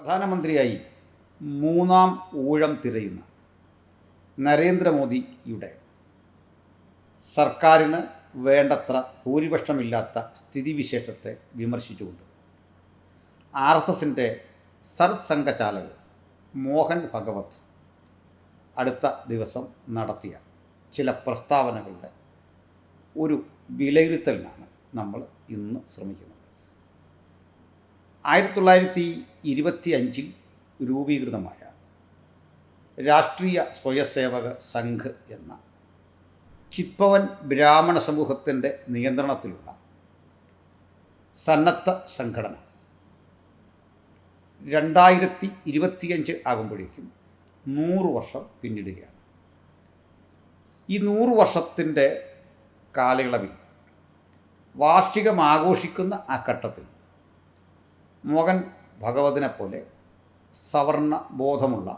പ്രധാനമന്ത്രിയായി മൂന്നാം ഊഴം തിരയുന്ന നരേന്ദ്രമോദിയുടെ സർക്കാരിന് വേണ്ടത്ര ഭൂരിപക്ഷമില്ലാത്ത സ്ഥിതിവിശേഷത്തെ വിമർശിച്ചുകൊണ്ട് RSSൻ്റെ സർസംഘചാലക് മോഹൻ ഭഗവത് അടുത്ത ദിവസം നടത്തിയ ചില പ്രസ്താവനകളുടെ ഒരു വിലയിരുത്തലിനാണ് നമ്മൾ ഇന്ന് ശ്രമിക്കുന്നത്. 1925 രൂപീകൃതമായ രാഷ്ട്രീയ സ്വയംസേവക സംഘ് എന്ന ചിത്പവൻ ബ്രാഹ്മണ സമൂഹത്തിൻ്റെ നിയന്ത്രണത്തിലുള്ള സന്നദ്ധ സംഘടന 2025 ആകുമ്പോഴേക്കും 100 വർഷം പിന്നിടുകയാണ്. ഈ 100 വർഷത്തിൻ്റെ കാലയളവിൽ വാർഷികം ആഘോഷിക്കുന്ന ആ ഘട്ടത്തിൽ മോഹൻ ഭഗവതിനെ പോലെ സവർണ ബോധമുള്ള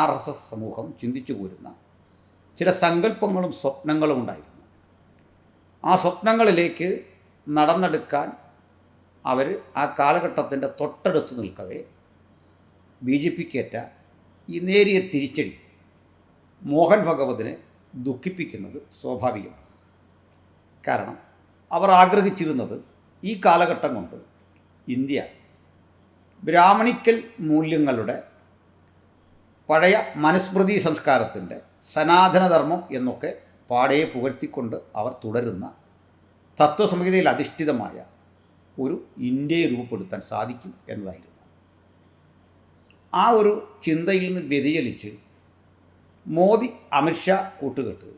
RSS സമൂഹം ചിന്തിച്ചു പോരുന്ന ചില സങ്കല്പങ്ങളും സ്വപ്നങ്ങളും ഉണ്ടായിരുന്നു. ആ സ്വപ്നങ്ങളിലേക്ക് നടന്നെടുക്കാൻ അവർ ആ കാലഘട്ടത്തിൻ്റെ തൊട്ടടുത്ത് നിൽക്കവേ BJPക്കേറ്റ ഈ നേരിയ തിരിച്ചടി മോഹൻ ഭഗവതിനെ ദുഃഖിപ്പിക്കുന്നത് സ്വാഭാവികമാണ്. കാരണം അവർ ആഗ്രഹിച്ചിരുന്നത് ഈ കാലഘട്ടം കൊണ്ട് ഇന്ത്യ ബ്രാഹ്മണിക്കൽ മൂല്യങ്ങളുടെ പഴയ മനുസ്മൃതി സംസ്കാരത്തിൻ്റെ സനാതനധർമ്മം എന്നൊക്കെ പാടെ പുകഴ്ത്തിക്കൊണ്ട് അവർ തുടരുന്ന തത്വസംഹിതയിൽ അധിഷ്ഠിതമായ ഒരു ഇന്ത്യയെ രൂപപ്പെടുത്താൻ സാധിക്കും എന്നതായിരുന്നു. ആ ഒരു ചിന്തയിൽ നിന്ന് വ്യതിചലിച്ച് മോദി അമിത്ഷാ കൂട്ടുകെട്ട്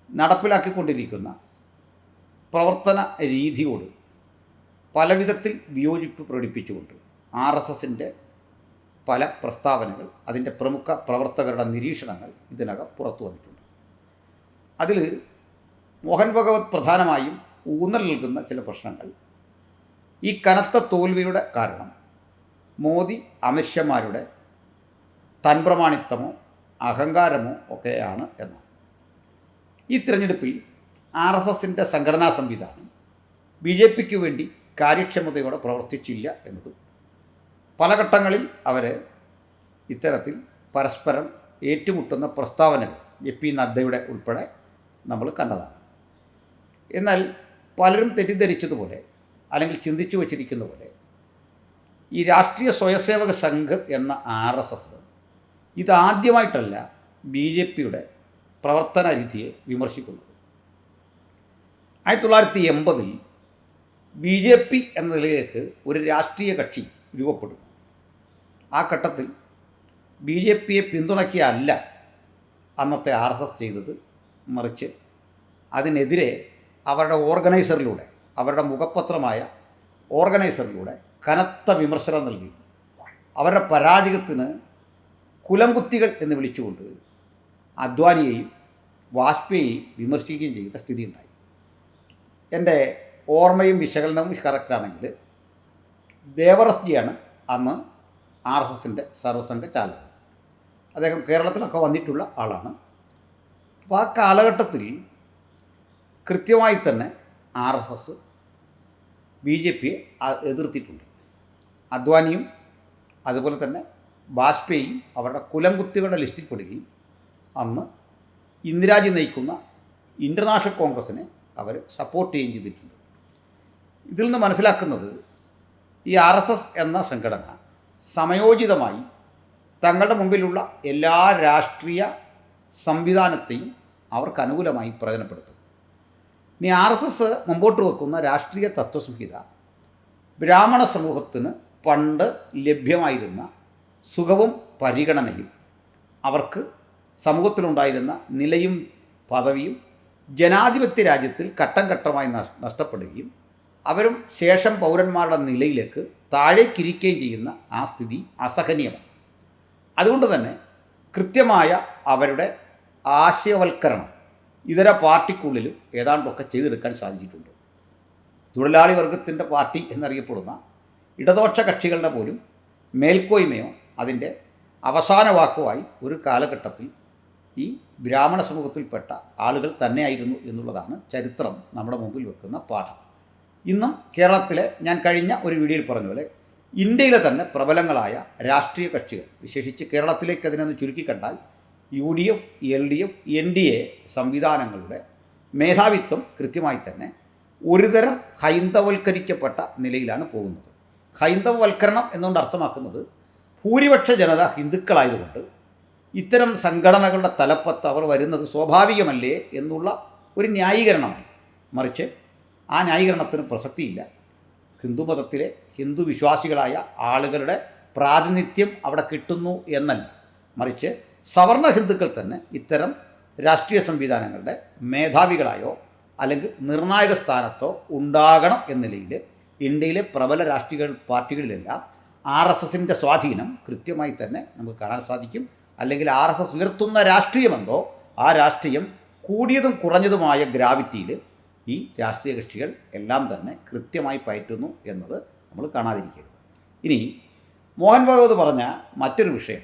നടപ്പിലാക്കിക്കൊണ്ടിരിക്കുന്ന പ്രവർത്തന രീതിയോട് പലവിധത്തിൽ വിയോജിപ്പ് പ്രകടിപ്പിച്ചുകൊണ്ട് RSSൻ്റെ പല പ്രസ്താവനകൾ, അതിൻ്റെ പ്രമുഖ പ്രവർത്തകരുടെ നിരീക്ഷണങ്ങൾ ഇതിനകം പുറത്തു വന്നിട്ടുണ്ട്. അതിൽ മോഹൻ ഭഗവത് പ്രധാനമായും ഊന്നൽ നൽകുന്ന ചില പ്രശ്നങ്ങൾ ഈ കനത്ത തോൽവിയുടെ കാരണം മോദി അമിത്ഷാമാരുടെ തൻപ്രമാണിത്വമോ അഹങ്കാരമോ ഒക്കെയാണ് എന്നാണ്. ഈ തിരഞ്ഞെടുപ്പിൽ RSSൻ്റെ സംഘടനാ സംവിധാനം BJPക്ക് വേണ്ടി കാര്യക്ഷമതയോടെ പ്രവർത്തിച്ചില്ല എന്നതും പല ഘട്ടങ്ങളിൽ അവർ ഇത്തരത്തിൽ പരസ്പരം ഏറ്റുമുട്ടുന്ന പ്രസ്താവനകൾ JP നദ്ദയുടെ ഉൾപ്പെടെ നമ്മൾ കണ്ടതാണ്. എന്നാൽ പലരും തെറ്റിദ്ധരിച്ചതുപോലെ അല്ലെങ്കിൽ ചിന്തിച്ചു വച്ചിരിക്കുന്ന പോലെ ഈ രാഷ്ട്രീയ സ്വയംസേവക സംഘ് എന്ന RSS ഇതാദ്യമായിട്ടല്ല BJPയുടെ പ്രവർത്തന രീതിയെ വിമർശിക്കുന്നത്. 1980 BJP എന്ന നിലയിലേക്ക് ഒരു രാഷ്ട്രീയ കക്ഷി രൂപപ്പെടുന്നു. ആ ഘട്ടത്തിൽ BJPയെ പിന്തുണയ്ക്കുകയല്ല അന്നത്തെ RSS ചെയ്തത്, മറിച്ച് അതിനെതിരെ അവരുടെ ഓർഗനൈസറിലൂടെ, അവരുടെ മുഖപത്രമായ ഓർഗനൈസറിലൂടെ കനത്ത വിമർശനം നൽകി അവരുടെ പരാജയത്തിന് കുലംകുത്തികൾ എന്ന് വിളിച്ചുകൊണ്ട് അദ്വാനിയെയും വാജ്പേയിയെയും വിമർശിക്കുകയും ചെയ്ത സ്ഥിതിയുണ്ടായി. എൻ്റെ ഓർമ്മയും വിശകലനവും കറക്റ്റാണെങ്കിൽ ദേവറസ്ജിയാണ് അന്ന് RSSൻ്റെ സർവസംഘ ചാലകൻ. അദ്ദേഹം കേരളത്തിലൊക്കെ വന്നിട്ടുള്ള ആളാണ്. അപ്പോൾ ആ കാലഘട്ടത്തിൽ കൃത്യമായി തന്നെ RSS BJPയെ എതിർത്തിട്ടുണ്ട്. അദ്വാനിയും അതുപോലെ തന്നെ വാജ്പേയിയും അവരുടെ കുലംകുത്തികളുടെ ലിസ്റ്റിൽ പെടുകയും അന്ന് ഇന്ദിരാജി നയിക്കുന്ന ഇൻ്റർനാഷണൽ കോൺഗ്രസ്സിനെ അവർ സപ്പോർട്ട് ചെയ്യുകയും ചെയ്തിട്ടുണ്ട്. ഇതിൽ നിന്ന് മനസ്സിലാക്കുന്നത് ഈ RSS എന്ന സംഘടന സമയോചിതമായി തങ്ങളുടെ മുമ്പിലുള്ള എല്ലാ രാഷ്ട്രീയ സംവിധാനത്തെയും അവർക്ക് അനുകൂലമായി പ്രയോജനപ്പെടുത്തും. ഇനി RSS മുമ്പോട്ട് വെക്കുന്ന രാഷ്ട്രീയ തത്വസംഹിത ബ്രാഹ്മണ സമൂഹത്തിന് പണ്ട് ലഭ്യമായിരുന്ന സുഖവും പരിഗണനയും അവർക്ക് സമൂഹത്തിലുണ്ടായിരുന്ന നിലയും പദവിയും ജനാധിപത്യ രാജ്യത്തിൽ ഘട്ടം ഘട്ടമായി നഷ്ടപ്പെടുകയും അവരും ശേഷം പൗരന്മാരുടെ നിലയിലേക്ക് താഴേക്കിരിക്കുകയും ചെയ്യുന്ന ആ സ്ഥിതി അസഹനീയമാണ്. അതുകൊണ്ട് തന്നെ കൃത്യമായ അവരുടെ ആശയവൽക്കരണം ഇതര പാർട്ടിക്കുള്ളിലും ഏതാണ്ടൊക്കെ ചെയ്തെടുക്കാൻ സാധിച്ചിട്ടുണ്ട്. തൊഴിലാളി വർഗത്തിൻ്റെ പാർട്ടി എന്നറിയപ്പെടുന്ന ഇടതുപക്ഷ കക്ഷികളുടെ പോലും മേൽക്കോയ്മയോ അതിൻ്റെ അവസാന വാക്കുമായി ഒരു കാലഘട്ടത്തിൽ ഈ ബ്രാഹ്മണ സമൂഹത്തിൽപ്പെട്ട ആളുകൾ തന്നെയായിരുന്നു എന്നുള്ളതാണ് ചരിത്രം നമ്മുടെ മുമ്പിൽ വെക്കുന്ന പാഠം. ഇന്നും കേരളത്തിലെ ഞാൻ കഴിഞ്ഞ ഒരു വീഡിയോയിൽ പറഞ്ഞ പോലെ ഇന്ത്യയിലെ തന്നെ പ്രബലങ്ങളായ രാഷ്ട്രീയ കക്ഷികൾ, വിശേഷിച്ച് കേരളത്തിലേക്ക് അതിനൊന്ന് ചുരുക്കി കണ്ടാൽ UDF, LDF, NDA സംവിധാനങ്ങളുടെ മേധാവിത്വം കൃത്യമായി തന്നെ ഒരുതരം ഹൈന്ദവൽക്കരിക്കപ്പെട്ട നിലയിലാണ് പോകുന്നത്. ഹൈന്ദവവൽക്കരണം എന്നുകൊണ്ട് അർത്ഥമാക്കുന്നത് ഭൂരിപക്ഷ ജനത ഹിന്ദുക്കളായതുകൊണ്ട് ഇത്തരം സംഘടനകളുടെ തലപ്പത്ത് അവർ വരുന്നത് സ്വാഭാവികമല്ലേ എന്നുള്ള ഒരു ന്യായീകരണമല്ല. മറിച്ച് ആ ന്യായീകരണത്തിന് പ്രസക്തിയില്ല. ഹിന്ദുമതത്തിലെ ഹിന്ദു വിശ്വാസികളായ ആളുകളുടെ പ്രാതിനിധ്യം അവിടെ കിട്ടുന്നു എന്നല്ല, മറിച്ച് സവർണ ഹിന്ദുക്കൾ തന്നെ ഇത്തരം രാഷ്ട്രീയ സംവിധാനങ്ങളുടെ മേധാവികളായോ അല്ലെങ്കിൽ നിർണായക സ്ഥാനത്തോ ഉണ്ടാകണം എന്ന നിലയിൽ ഇന്ത്യയിലെ പ്രബല രാഷ്ട്രീയ പാർട്ടികളിലെല്ലാം RSSൻ്റെ സ്വാധീനം കൃത്യമായി തന്നെ നമുക്ക് കാണാൻ സാധിക്കും. അല്ലെങ്കിൽ RSS ഉയർത്തുന്ന രാഷ്ട്രീയമെന്തോ ആ രാഷ്ട്രീയം കൂടിയതും കുറഞ്ഞതുമായ ഗ്രാവിറ്റിയിൽ ഈ രാഷ്ട്രീയ കക്ഷികൾ എല്ലാം തന്നെ കൃത്യമായി പയറ്റുന്നു എന്നത് നമ്മൾ കാണാതിരിക്കരുത്. ഇനി മോഹൻ ഭഗവത് പറഞ്ഞ മറ്റൊരു വിഷയം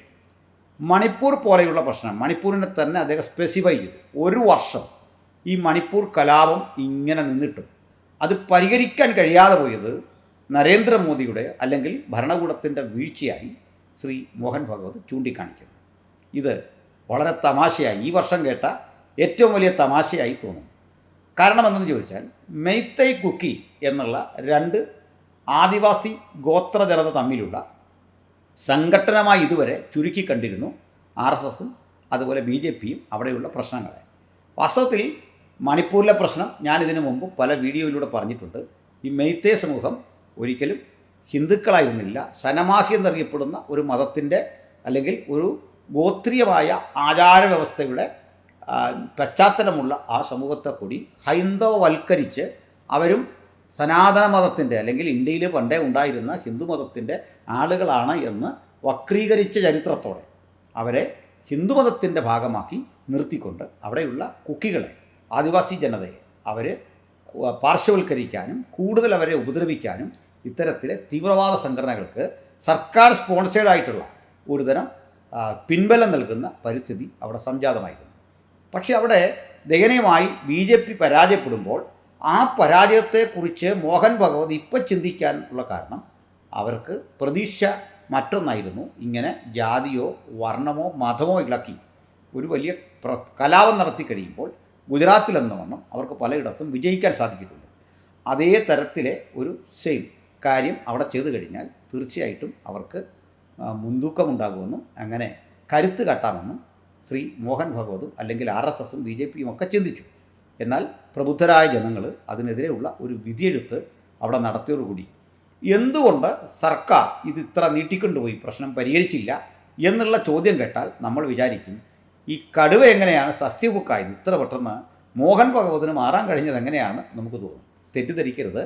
മണിപ്പൂർ പോലെയുള്ള പ്രശ്നം. മണിപ്പൂരിനെ തന്നെ അദ്ദേഹം സ്പെസിഫൈ ചെയ്തു. ഒരു വർഷം ഈ മണിപ്പൂർ കലാപം ഇങ്ങനെ നിന്നിട്ടും അത് പരിഹരിക്കാൻ കഴിയാതെ പോയത് നരേന്ദ്രമോദിയുടെ അല്ലെങ്കിൽ ഭരണകൂടത്തിൻ്റെ വീഴ്ചയായി ശ്രീ മോഹൻ ഭഗവത് ചൂണ്ടിക്കാണിക്കുന്നു. ഇത് വളരെ തമാശയായി, ഈ വർഷം കേട്ട ഏറ്റവും വലിയ തമാശയായി തോന്നുന്നു. കാരണം എന്തെന്ന് ചോദിച്ചാൽ, മെയ്തൈ കുക്കി എന്നുള്ള രണ്ട് ആദിവാസി ഗോത്ര ജനത തമ്മിലുള്ള സംഘട്ടനമായി ഇതുവരെ ചുരുക്കി കണ്ടിരുന്നു RSSും അതുപോലെ BJPയും അവിടെയുള്ള പ്രശ്നങ്ങളെ. വാസ്തവത്തിൽ മണിപ്പൂരിലെ പ്രശ്നം ഞാനിതിനു മുമ്പ് പല വീഡിയോയിലൂടെ പറഞ്ഞിട്ടുണ്ട്. ഈ മെയ്തേ സമൂഹം ഒരിക്കലും ഹിന്ദുക്കളായിരുന്നില്ല. സനമാഹി എന്നറിയപ്പെടുന്ന ഒരു മതത്തിൻ്റെ അല്ലെങ്കിൽ ഒരു ഗോത്രീയമായ ആചാരവ്യവസ്ഥയുടെ പശ്ചാത്തലമുള്ള ആ സമൂഹത്തെ കൂടി ഹൈന്ദവവൽക്കരിച്ച് അവരും സനാതന മതത്തിൻ്റെ അല്ലെങ്കിൽ ഇന്ത്യയിൽ പണ്ടേ ഉണ്ടായിരുന്ന ഹിന്ദുമതത്തിൻ്റെ ആളുകളാണ് എന്ന് വക്രീകരിച്ച ചരിത്രത്തോടെ അവരെ ഹിന്ദുമതത്തിൻ്റെ ഭാഗമാക്കി നിർത്തിക്കൊണ്ട് അവിടെയുള്ള കുക്കികളെ, ആദിവാസി ജനതയെ അവർ പാർശ്വവൽക്കരിക്കാനും കൂടുതൽ അവരെ ഉപദ്രവിക്കാനും ഇത്തരത്തിലെ തീവ്രവാദ സംഘടനകൾക്ക് സർക്കാർ സ്പോൺസേഡായിട്ടുള്ള ഒരുതരം പിൻബലം നൽകുന്ന പരിസ്ഥിതി അവിടെ സംജാതമായിരുന്നു. പക്ഷേ അവിടെ ദയനീയമായി BJP പരാജയപ്പെടുമ്പോൾ ആ പരാജയത്തെക്കുറിച്ച് മോഹൻ ഭഗവത് ഇപ്പം ചിന്തിക്കാനുള്ള കാരണം അവർക്ക് പ്രതീക്ഷ മറ്റൊന്നായിരുന്നു. ഇങ്ങനെ ജാതിയോ വർണ്ണമോ മതമോ ഇളക്കി ഒരു വലിയ കലാപം നടത്തി കഴിയുമ്പോൾ ഗുജറാത്തിലെന്ന വണ്ണം അവർക്ക് പലയിടത്തും വിജയിക്കാൻ സാധിച്ചിട്ടുണ്ട്. അതേ തരത്തിലെ ഒരു സെയിം കാര്യം അവിടെ ചെയ്തു കഴിഞ്ഞാൽ തീർച്ചയായിട്ടും അവർക്ക് മുൻതൂക്കമുണ്ടാകുമെന്നും അങ്ങനെ കരുത്ത് കാട്ടാമെന്നും ശ്രീ മോഹൻ ഭഗവതും അല്ലെങ്കിൽ RSSും BJPയും ഒക്കെ ചിന്തിച്ചു. എന്നാൽ പ്രബുദ്ധരായ ജനങ്ങൾ അതിനെതിരെയുള്ള ഒരു വിധിയെഴുത്ത് അവിടെ നടത്തിയോടുകൂടി എന്തുകൊണ്ട് സർക്കാർ ഇത് ഇത്ര നീട്ടിക്കൊണ്ടുപോയി പ്രശ്നം പരിഹരിച്ചില്ല എന്നുള്ള ചോദ്യം കേട്ടാൽ നമ്മൾ വിചാരിക്കും, ഈ കടുവ എങ്ങനെയാണ് സസ്യബുക്കായത്, ഇത്ര പെട്ടെന്ന് മോഹൻ ഭഗവതിന് മാറാൻ കഴിഞ്ഞത് എങ്ങനെയാണ് നമുക്ക് തോന്നും. തെറ്റിദ്ധരിക്കരുത്.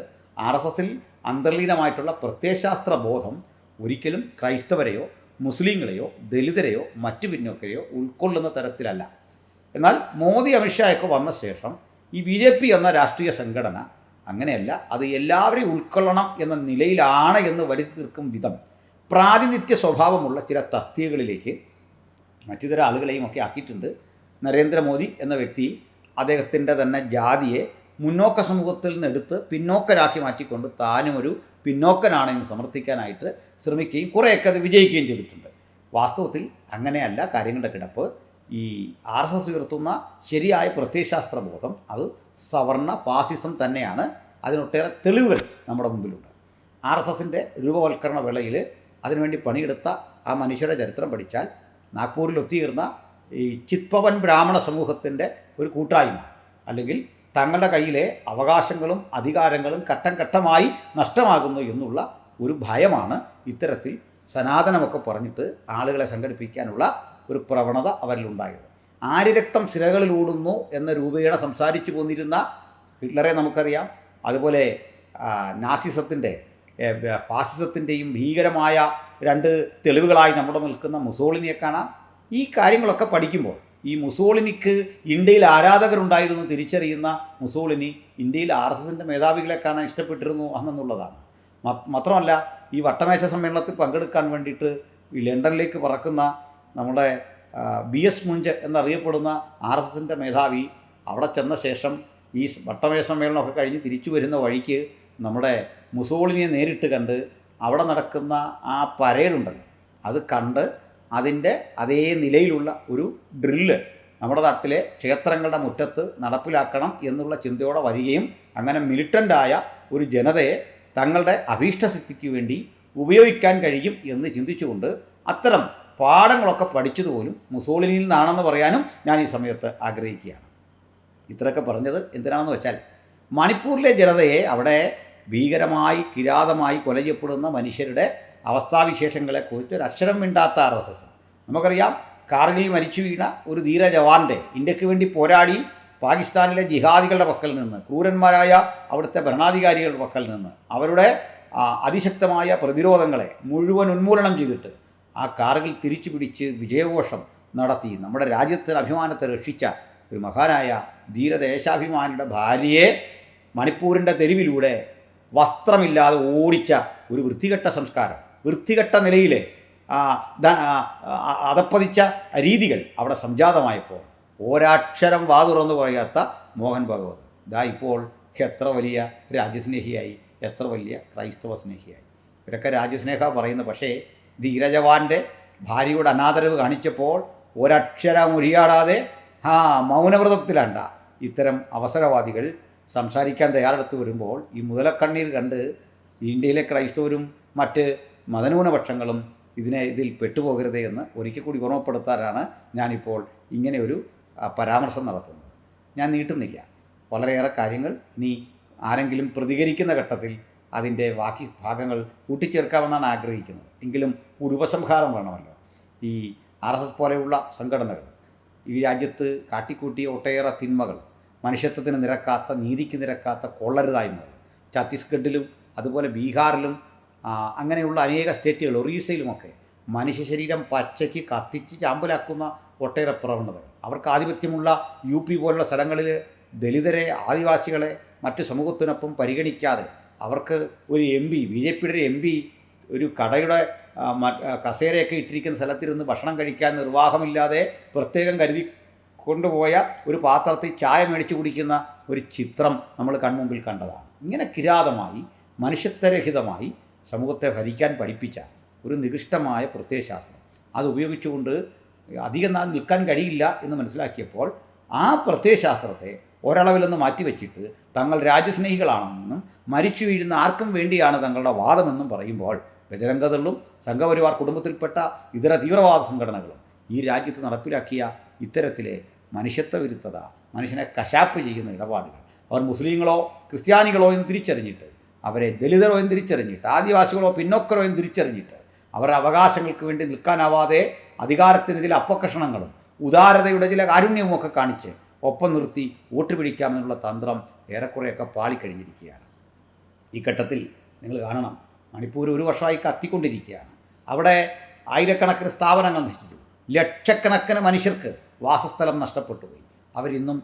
RSSൽ അന്തർലീനമായിട്ടുള്ള പ്രത്യയശാസ്ത്ര ബോധം ഒരിക്കലും ക്രൈസ്തവരെയോ മുസ്ലിങ്ങളെയോ ദലിതരെയോ മറ്റു പിന്നോക്കരെയോ ഉൾക്കൊള്ളുന്ന തരത്തിലല്ല. എന്നാൽ മോദി അമിത്ഷായൊക്കെ വന്ന ശേഷം ഈ BJP എന്ന രാഷ്ട്രീയ സംഘടന അങ്ങനെയല്ല, അത് എല്ലാവരെയും ഉൾക്കൊള്ളണം എന്ന നിലയിലാണ് എന്ന് വരുത്തി തീർക്കും വിധം പ്രാതിനിധ്യ സ്വഭാവമുള്ള ചില തസ്തികകളിലേക്ക് മറ്റിതര ആളുകളെയും ഒക്കെ ആക്കിയിട്ടുണ്ട്. നരേന്ദ്രമോദി എന്ന വ്യക്തി അദ്ദേഹത്തിൻ്റെ തന്നെ ജാതിയെ മുന്നോക്ക സമൂഹത്തിൽ നിന്നെടുത്ത് പിന്നോക്കരാക്കി മാറ്റിക്കൊണ്ട് താനും ഒരു പിന്നോക്കനാണെന്ന് സമർത്ഥിക്കാനായിട്ട് ശ്രമിക്കുകയും കുറേയൊക്കെ അത് വിജയിക്കുകയും ചെയ്തിട്ടുണ്ട്. വാസ്തവത്തിൽ അങ്ങനെയല്ല കാര്യങ്ങളുടെ കിടപ്പ്. ഈ RSS ഉയർത്തുന്ന ശരിയായ പ്രത്യയശാസ്ത്ര ബോധം അത് സവർണ ഫാസിസം തന്നെയാണ്. അതിനൊട്ടേറെ തെളിവുകൾ നമ്മുടെ മുമ്പിലുണ്ട്. RSSൻ്റെ രൂപവൽക്കരണ വേളയിൽ അതിനുവേണ്ടി പണിയെടുത്ത ആ മനുഷ്യരുടെ ചരിത്രം പഠിച്ചാൽ നാഗ്പൂരിൽ ഒത്തുചേർന്ന ഈ ചിത്പവൻ ബ്രാഹ്മണ സമൂഹത്തിൻ്റെ ഒരു കൂട്ടായ്മ അല്ലെങ്കിൽ തങ്ങളുടെ കയ്യിലെ അവകാശങ്ങളും അധികാരങ്ങളും ഘട്ടം ഘട്ടമായി നഷ്ടമാകുന്നു എന്നുള്ള ഒരു ഭയമാണ് ഇത്തരത്തിൽ സനാതനമൊക്കെ പറഞ്ഞിട്ട് ആളുകളെ സംഘടിപ്പിക്കാനുള്ള ഒരു പ്രവണത അവരിലുണ്ടായത്. ആര്യരക്തം സിരകളിലൂടുന്നു എന്ന രൂപേണ സംസാരിച്ചു പോന്നിരുന്ന ഹിറ്റ്ലറെ നമുക്കറിയാം. അതുപോലെ നാസിസത്തിൻ്റെ ഫാസിസത്തിൻ്റെയും ഭീകരമായ രണ്ട് തെളിവുകളായി നമ്മുടെ നിൽക്കുന്ന മുസോളിനിയെ കാണാം. ഈ കാര്യങ്ങളൊക്കെ പഠിക്കുമ്പോൾ ഈ മുസോളിനിക്ക് ഇന്ത്യയിൽ ആരാധകരുണ്ടായിരുന്നു തിരിച്ചറിയുന്ന മുസോളിനി ഇന്ത്യയിൽ RSSൻ്റെ മേധാവികളെ കാണാൻ ഇഷ്ടപ്പെട്ടിരുന്നു എന്നുള്ളതാണ്. മാത്രമല്ല ഈ വട്ടമേശ സമ്മേളനത്തിൽ പങ്കെടുക്കാൻ വേണ്ടിയിട്ട് ഈ ലണ്ടനിലേക്ക് പറക്കുന്ന നമ്മുടെ BS മുഞ്ച് എന്നറിയപ്പെടുന്ന RSSൻ്റെ മേധാവി അവിടെ ചെന്ന ശേഷം ഈ വട്ടമേശ സമ്മേളനമൊക്കെ കഴിഞ്ഞ് തിരിച്ചു വരുന്ന വഴിക്ക് നമ്മുടെ മുസോളിനിയെ നേരിട്ട് കണ്ട് അവിടെ നടക്കുന്ന ആ പരേഡുണ്ടല്ലോ, അത് കണ്ട് അതിൻ്റെ അതേ നിലയിലുള്ള ഒരു ഡ്രില്ല് നമ്മുടെ നാട്ടിലെ ക്ഷേത്രങ്ങളുടെ മുറ്റത്ത് നടപ്പിലാക്കണം എന്നുള്ള ചിന്തയോടെ വരികയും അങ്ങനെ മിലിറ്റൻ്റായ ഒരു ജനതയെ തങ്ങളുടെ അഭീഷ്ടസിദ്ധിക്ക് വേണ്ടി ഉപയോഗിക്കാൻ കഴിയും എന്ന് ചിന്തിച്ചുകൊണ്ട് അത്തരം പാഠങ്ങളൊക്കെ പഠിച്ചതുപോലും മുസോളിനിയിൽ നിന്നാണെന്ന് പറയാനും ഞാൻ ഈ സമയത്ത് ആഗ്രഹിക്കുകയാണ്. ഇത്രയൊക്കെ പറഞ്ഞത് എന്തിനാണെന്ന് വെച്ചാൽ, മണിപ്പൂരിലെ ജനതയെ അവിടെ ഭീകരമായി കിരാതമായി കൊല ചെയ്യപ്പെടുന്ന മനുഷ്യരുടെ അവസ്ഥാവിശേഷങ്ങളെക്കുറിച്ച് ഒരു അക്ഷരം മിണ്ടാത്ത RSS. നമുക്കറിയാം, കാർഗിൽ മരിച്ചു വീണ ഒരു ധീര ജവാന്റെ ഇന്ത്യക്ക് വേണ്ടി പോരാടി പാകിസ്ഥാനിലെ ജിഹാദികളുടെ പക്കൽ നിന്ന്, ക്രൂരന്മാരായ അവിടുത്തെ ഭരണാധികാരികളുടെ പക്കൽ നിന്ന് അവരുടെ അതിശക്തമായ പ്രതിരോധങ്ങളെ മുഴുവൻ ഉന്മൂലനം ചെയ്തിട്ട് ആ കാർഗിൽ തിരിച്ചു പിടിച്ച് വിജയഘോഷം നടത്തി നമ്മുടെ രാജ്യത്തിന് അഭിമാനത്തെ രക്ഷിച്ച ഒരു മഹാനായ ധീരദേശാഭിമാനിയുടെ ഭാര്യയെ മണിപ്പൂരിൻ്റെ തെരുവിലൂടെ വസ്ത്രമില്ലാതെ ഓടിച്ച ഒരു വൃത്തികെട്ട സംസ്കാരം, വൃത്തികെട്ട നിലയിലെ അതപ്പതിച്ച രീതികൾ അവിടെ സംജാതമായപ്പോൾ ഒരക്ഷരം വാതുറന്ന് പറയാത്ത മോഹൻ ഭഗവത് ഇതാ ഇപ്പോൾ എത്ര വലിയ രാജ്യസ്നേഹിയായി, എത്ര വലിയ ക്രൈസ്തവ സ്നേഹിയായി. ഇവരൊക്കെ രാജ്യസ്നേഹ പറയുന്നത്, പക്ഷേ ധീരജവാന്റെ ഭാര്യയുടെ അനാദരവ് കാണിച്ചപ്പോൾ ഒരക്ഷരം ഉരിയാടാതെ മൗനവ്രതത്തിലണ്ട ഇത്തരം അവസരവാദികൾ സംസാരിക്കാൻ തയ്യാറെടുത്ത് വരുമ്പോൾ ഈ മുതലക്കണ്ണീർ കണ്ട് ഇന്ത്യയിലെ ക്രൈസ്തവരും മറ്റ് മതന്യൂനപക്ഷങ്ങളും ഇതിൽ പെട്ടുപോകരുത് എന്ന് ഒരിക്കൽ കൂടി ഓർമ്മപ്പെടുത്താനാണ് ഞാനിപ്പോൾ ഇങ്ങനെ ഒരു പരാമർശം നടത്തുന്നത്. ഞാൻ നീട്ടുന്നില്ല, വളരെയേറെ കാര്യങ്ങൾ ഇനി ആരെങ്കിലും പ്രതികരിക്കുന്ന ഘട്ടത്തിൽ അതിൻ്റെ ബാക്കി ഭാഗങ്ങൾ കൂട്ടിച്ചേർക്കാമെന്നാണ് ആഗ്രഹിക്കുന്നത്. എങ്കിലും ഒരു ഉപസംഹാരം വേണമല്ലോ. ഈ RSS പോലെയുള്ള സംഘടനകൾ ഈ രാജ്യത്ത് കാട്ടിക്കൂട്ടിയ ഒട്ടേറെ തിന്മകൾ, മനുഷ്യത്വത്തിന് നിരക്കാത്ത, നീതിക്ക് നിരക്കാത്ത കൊള്ളരുതായ്മകൾ ഛത്തീസ്ഗഡിലും അതുപോലെ ബീഹാറിലും അങ്ങനെയുള്ള അനേക സ്റ്റേറ്റുകൾ, ഒറീസയിലുമൊക്കെ മനുഷ്യ ശരീരം പച്ചയ്ക്ക് കത്തിച്ച് ചാമ്പലാക്കുന്ന ഒട്ടേറെ പ്രവണതകൾ, അവർക്ക് ആധിപത്യമുള്ള UP പോലുള്ള സ്ഥലങ്ങളിൽ ദലിതരെ, ആദിവാസികളെ മറ്റ് സമൂഹത്തിനൊപ്പം പരിഗണിക്കാതെ അവർക്ക് ഒരു BJPയുടെ ഒരു MP ഒരു കടയുടെ കസേരയൊക്കെ ഇട്ടിരിക്കുന്ന സ്ഥലത്തിരുന്ന് ഭക്ഷണം കഴിക്കാൻ നിർവാഹമില്ലാതെ പ്രത്യേകം കരുതി കൊണ്ടുപോയ ഒരു പാത്രത്തിൽ ചായ മേടിച്ചു കുടിക്കുന്ന ഒരു ചിത്രം നമ്മൾ കൺമുമ്പിൽ കണ്ടതാണ്. ഇങ്ങനെ കിരാതമായി മനുഷ്യത്വരഹിതമായി സമൂഹത്തെ ഭരിക്കാൻ പഠിപ്പിച്ച ഒരു നികൃഷ്ടമായ പ്രത്യയശാസ്ത്രം, അത് ഉപയോഗിച്ചുകൊണ്ട് അധികം നാൾ നിൽക്കാൻ കഴിയില്ല എന്ന് മനസ്സിലാക്കിയപ്പോൾ ആ പ്രത്യയശാസ്ത്രത്തെ ഒരളവിലൊന്ന് മാറ്റിവെച്ചിട്ട് തങ്ങൾ രാജ്യസ്നേഹികളാണെന്നും മരിച്ചു വീഴുന്ന ആർക്കും വേണ്ടിയാണ് തങ്ങളുടെ വാദമെന്നും പറയുമ്പോൾ ബജരംഗദളും സംഘപരിവാർ കുടുംബത്തിൽപ്പെട്ട ഇതര തീവ്രവാദ സംഘടനകളും ഈ രാജ്യത്ത് നടപ്പിലാക്കിയ ഇത്തരത്തിലെ മനുഷ്യത്വ വിരുദ്ധത, മനുഷ്യനെ കശാപ്പ് ചെയ്യുന്ന ഇടപാടുകൾ, അവർ മുസ്ലിങ്ങളോ ക്രിസ്ത്യാനികളോ എന്ന് തിരിച്ചറിഞ്ഞിട്ട്, അവരെ ദലിതരോ എന്ന് തിരിച്ചറിഞ്ഞിട്ട്, ആദിവാസികളോ പിന്നോക്കരോ എന്ന് തിരിച്ചറിഞ്ഞിട്ട് അവരുടെ അവകാശങ്ങൾക്ക് വേണ്ടി നിൽക്കാനാവാതെ അധികാരത്തിന് ചില അപ്പക്കഷണങ്ങളും ഉദാരതയുടെ ചില കാരുണ്യവുമൊക്കെ കാണിച്ച് ഒപ്പം നിർത്തി വോട്ട് പിടിക്കാമെന്നുള്ള തന്ത്രം ഏറെക്കുറെയൊക്കെ പാളിക്കഴിഞ്ഞിരിക്കുകയാണ്. ഈ ഘട്ടത്തിൽ നിങ്ങൾ കാണണം, മണിപ്പൂർ ഒരു വർഷമായി കത്തിക്കൊണ്ടിരിക്കുകയാണ്. അവിടെ ആയിരക്കണക്കിന് സ്ഥാപനങ്ങൾ നശിച്ചു, ലക്ഷക്കണക്കിന് മനുഷ്യർക്ക് വാസസ്ഥലം നഷ്ടപ്പെട്ടു പോയി. അവരിന്നും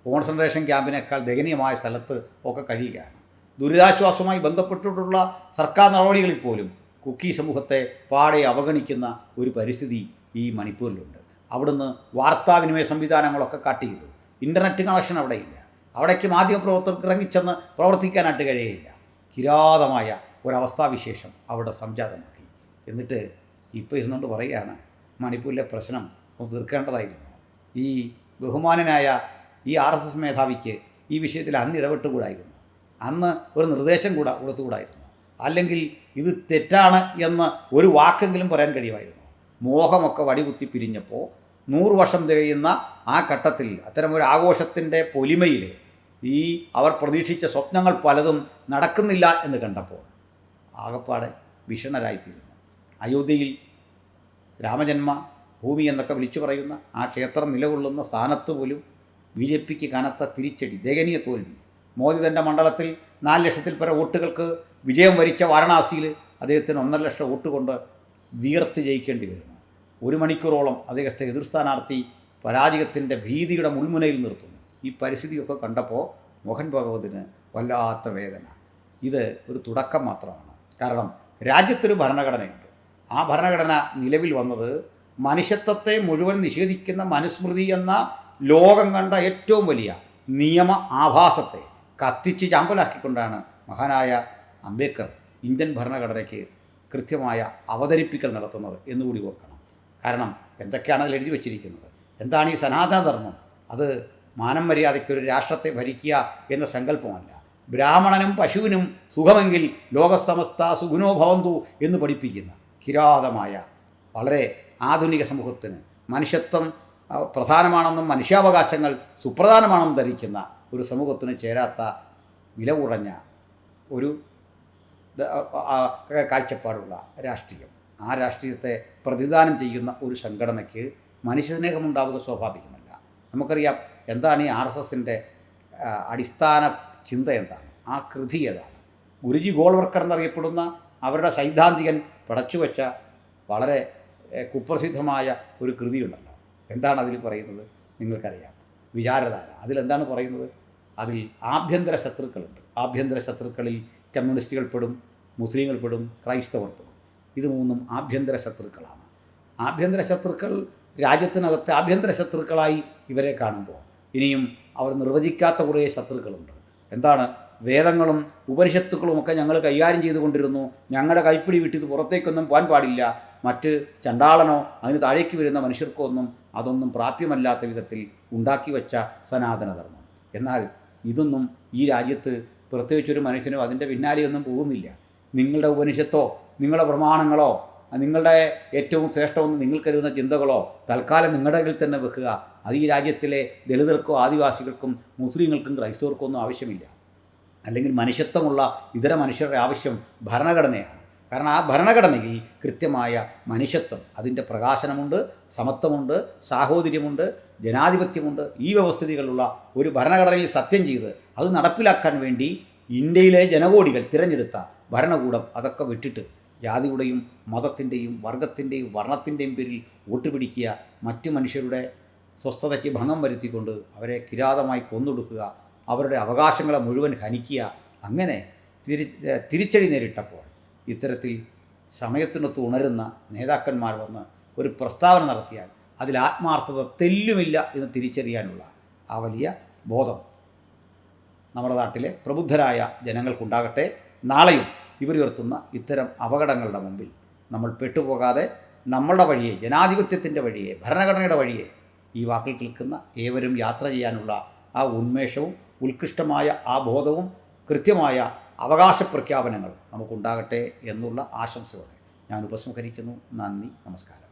കോൺസെൻട്രേഷൻ ക്യാമ്പിനേക്കാൾ ദയനീയമായ സ്ഥലത്ത് ഒക്കെ കഴിയുകയാണ്. ദുരിതാശ്വാസവുമായി ബന്ധപ്പെട്ടിട്ടുള്ള സർക്കാർ നടപടികളിൽ പോലും കുക്കി സമൂഹത്തെ പാടെ അവഗണിക്കുന്ന ഒരു പരിസ്ഥിതി ഈ മണിപ്പൂരിലുണ്ട്. അവിടുന്ന് വാർത്താവിനിമയ സംവിധാനങ്ങളൊക്കെ കട്ട് ചെയ്തു, ഇൻ്റർനെറ്റ് കണക്ഷൻ അവിടെയില്ല, അവിടേക്ക് മാധ്യമപ്രവർത്തകർക്ക് ഇറങ്ങിച്ചെന്ന് പ്രവർത്തിക്കാനായിട്ട് കഴിയുകയില്ല. കിരാതമായ ഒരവസ്ഥാവിശേഷം അവിടെ സംജാതമാക്കി. എന്നിട്ട് ഇപ്പോൾ ഇരുന്നുകൊണ്ട് പറയുകയാണ്, മണിപ്പൂരിലെ പ്രശ്നം ഒന്ന് തീർക്കേണ്ടതായിരുന്നു. ഈ ബഹുമാനനായ ഈ RSS മേധാവിക്ക് ഈ വിഷയത്തിൽ അന്ന് ഇടപെട്ടുകൂടായിരുന്നു, അന്ന് ഒരു നിർദ്ദേശം കൊടുത്തുകൂടായിരുന്നു, അല്ലെങ്കിൽ ഇത് തെറ്റാണ് എന്ന് ഒരു വാക്കെങ്കിലും പറയാൻ കഴിയുമായിരുന്നു. മോഹമൊക്കെ വടികുത്തി പിരിഞ്ഞപ്പോൾ 100 വർഷം തികയുന്ന ആ ഘട്ടത്തിൽ അത്തരമൊരു ആഘോഷത്തിൻ്റെ പൊലിമയിൽ ഈ അവർ പ്രതീക്ഷിച്ച സ്വപ്നങ്ങൾ പലതും നടക്കുന്നില്ല എന്ന് കണ്ടപ്പോൾ ആകപ്പാടെ വിഷണരായിത്തീരുന്നു. അയോധ്യയിൽ രാമജന്മ ഭൂമി എന്നൊക്കെ വിളിച്ചു പറയുന്ന ആ ക്ഷേത്രം നിലകൊള്ളുന്ന സ്ഥാനത്ത് പോലും BJPക്ക് കനത്ത തിരിച്ചടി, ദയനീയ തോൽവി. മോദി തൻ്റെ മണ്ഡലത്തിൽ 4 ലക്ഷത്തിൽ പരം വോട്ടുകൾക്ക് വിജയം വരിച്ച വാരണാസിയിൽ അദ്ദേഹത്തിന് 1.5 ലക്ഷം വോട്ട് കൊണ്ട് വീർത്ത് ജയിക്കേണ്ടി വരുന്നു. 1 മണിക്കൂറോളം അദ്ദേഹത്തെ എതിർ സ്ഥാനാർത്ഥി പരാജയത്തിൻ്റെ ഭീതിയുടെ മുൾമുനയിൽ നിർത്തുന്നു. ഈ പരിസ്ഥിതിയൊക്കെ കണ്ടപ്പോൾ മോഹൻ ഭഗവതിന് വല്ലാത്ത വേദന. ഇത് ഒരു തുടക്കം മാത്രമാണ്. കാരണം രാജ്യത്തൊരു ഭരണഘടനയുണ്ട്. ആ ഭരണഘടന നിലവിൽ വന്നത് മനുഷ്യത്വത്തെ മുഴുവൻ നിഷേധിക്കുന്ന മനുസ്മൃതി എന്ന ലോകം കണ്ട ഏറ്റവും വലിയ നിയമ ആഭാസത്തെ കത്തിച്ച് ചാമ്പലാക്കിക്കൊണ്ടാണ് മഹാനായ അംബേദ്കർ ഇന്ത്യൻ ഭരണഘടനയ്ക്ക് കൃത്യമായ അവതരിപ്പിക്കൽ നടത്തുന്നത് എന്നുകൂടി ഓർക്കണം. കാരണം എന്തൊക്കെയാണ് അതിൽ എഴുതി വച്ചിരിക്കുന്നത്? എന്താണ് ഈ സനാതനധർമ്മം? അത് മാനം മര്യാദയ്ക്കൊരു രാഷ്ട്രത്തെ ഭരിക്കുക എന്ന സങ്കല്പമല്ല. ബ്രാഹ്മണനും പശുവിനും സുഖമെങ്കിൽ ലോകസമസ്ത സുഖിനോ ഭവന്തു എന്ന് പഠിപ്പിക്കുന്ന കിരാതമായ, വളരെ ആധുനിക സമൂഹത്തിന് മനുഷ്യത്വം പ്രധാനമാണെന്നും മനുഷ്യാവകാശങ്ങൾ സുപ്രധാനമാണെന്നും ധരിക്കുന്ന ഒരു സമൂഹത്തിന് ചേരാത്ത വില കുറഞ്ഞ ഒരു കാഴ്ചപ്പാടുള്ള രാഷ്ട്രീയം, ആ രാഷ്ട്രീയത്തെ പ്രതിദാനം ചെയ്യുന്ന ഒരു സംഘടനയ്ക്ക് മനുഷ്യസ്നേഹമുണ്ടാവുക സ്വാഭാവികമല്ല. നമുക്കറിയാം എന്താണ് ഈ RSSൻ്റെ അടിസ്ഥാന ചിന്ത എന്താണ്, ആ കൃതി ഏതാണ്. ഗുരുജി ഗോൾവർക്കർ എന്നറിയപ്പെടുന്ന അവരുടെ സൈദ്ധാന്തികൻ പടച്ചുവെച്ച വളരെ കുപ്രസിദ്ധമായ ഒരു കൃതിയുണ്ടല്ലോ. എന്താണ് അതിൽ പറയുന്നത്? നിങ്ങൾക്കറിയാം, വിചാരധാര. അതിലെന്താണ് പറയുന്നത്? അതിൽ ആഭ്യന്തര ശത്രുക്കളുണ്ട്. ആഭ്യന്തര ശത്രുക്കളിൽ കമ്മ്യൂണിസ്റ്റുകൾ പെടും, മുസ്ലിങ്ങൾ പെടും, ക്രൈസ്തവർ പെടും. ഇത് മൂന്നും ആഭ്യന്തര ശത്രുക്കളാണ്. ആഭ്യന്തര ശത്രുക്കൾ രാജ്യത്തിനകത്ത് ആഭ്യന്തര ശത്രുക്കളായി ഇവരെ കാണുമ്പോൾ ഇനിയും അവർ നിർവചിക്കാത്ത കുറേ ശത്രുക്കളുണ്ട്. എന്താണ്? വേദങ്ങളും ഉപനിഷത്തുക്കളുമൊക്കെ ഞങ്ങൾ കൈകാര്യം ചെയ്തുകൊണ്ടിരുന്നു, ഞങ്ങളുടെ കൈപ്പിടി വിട്ടിത് പുറത്തേക്കൊന്നും പോകാൻ പാടില്ല, മറ്റ് ചണ്ടാളനോ അതിന് താഴേക്ക് വരുന്ന മനുഷ്യർക്കോ ഒന്നും അതൊന്നും പ്രാപ്യമല്ലാത്ത വിധത്തിൽ ഉണ്ടാക്കി വച്ച സനാതനധർമ്മം. എന്നാൽ ഇതൊന്നും ഈ രാജ്യത്ത് പ്രത്യേകിച്ചൊരു മനുഷ്യനോ അതിൻ്റെ പിന്നാലെയൊന്നും പോകുന്നില്ല. നിങ്ങളുടെ ഉപനിഷത്തോ നിങ്ങളുടെ പ്രമാണങ്ങളോ നിങ്ങളുടെ ഏറ്റവും ശ്രേഷ്ഠമെന്ന് നിങ്ങൾ കരുതുന്ന ചിന്തകളോ തൽക്കാലം നിങ്ങളുടെ കയ്യിൽ തന്നെ വെക്കുക. അത് ഈ രാജ്യത്തിലെ ദളിതർക്കോ ആദിവാസികൾക്കും മുസ്ലിങ്ങൾക്കും ക്രൈസ്തവർക്കോ ഒന്നും ആവശ്യമില്ല. അല്ലെങ്കിൽ മനുഷ്യത്വമുള്ള ഇതര മനുഷ്യരുടെ ആവശ്യം ഭരണഘടനയാണ്. കാരണം ആ ഭരണഘടനയിൽ കൃത്യമായ മനുഷ്യത്വം, അതിൻ്റെ പ്രകാശനമുണ്ട്, സമത്വമുണ്ട്, സാഹോദര്യമുണ്ട്, ജനാധിപത്യമുണ്ട്. ഈ വ്യവസ്ഥിതികളുള്ള ഒരു ഭരണഘടനയിൽ സത്യം ചെയ്ത് അത് നടപ്പിലാക്കാൻ വേണ്ടി ഇന്ത്യയിലെ ജനകോടികൾ തിരഞ്ഞെടുത്ത ഭരണകൂടം അതൊക്കെ വിട്ടിട്ട് ജാതിയുടെയും മതത്തിൻ്റെയും വർഗത്തിൻ്റെയും വർണ്ണത്തിൻ്റെയും പേരിൽ വോട്ട് പിടിക്കുക, മറ്റു മനുഷ്യരുടെ സ്വസ്ഥതയ്ക്ക് ഭംഗം വരുത്തിക്കൊണ്ട് അവരെ കിരാതമായി കൊന്നൊടുക്കുക, അവരുടെ അവകാശങ്ങളെ മുഴുവൻ ഹനിക്കുക. അങ്ങനെ തിരിച്ചടി നേരിട്ടപ്പോൾ ഇത്തരത്തിൽ സമയത്തിനൊത്ത് ഉണരുന്ന നേതാക്കന്മാർ വന്ന് ഒരു പ്രസ്താവന നടത്തിയാൽ അതിൽ ആത്മാർത്ഥത തെല്ലുമില്ല എന്ന് തിരിച്ചറിയാനുള്ള ആ വലിയ ബോധം നമ്മുടെ നാട്ടിലെ പ്രബുദ്ധരായ ജനങ്ങൾക്കുണ്ടാകട്ടെ. നാളെയും ഇവരുയർത്തുന്ന ഇത്തരം അപകടങ്ങളുടെ മുമ്പിൽ നമ്മൾ പെട്ടുപോകാതെ നമ്മളുടെ വഴിയെ, ജനാധിപത്യത്തിൻ്റെ വഴിയെ, ഭരണഘടനയുടെ വഴിയെ ഈ വാക്കിൽ കേൾക്കുന്ന ഏവരും യാത്ര ചെയ്യാനുള്ള ആ ഉന്മേഷവും ഉത്കൃഷ്ടമായ ആ ബോധവും കൃത്യമായ അവകാശ പ്രഖ്യാപനങ്ങളും നമുക്കുണ്ടാകട്ടെ എന്നുള്ള ആശംസയോടെ ഞാൻ ഉപസംഹരിക്കുന്നു. നന്ദി, നമസ്കാരം.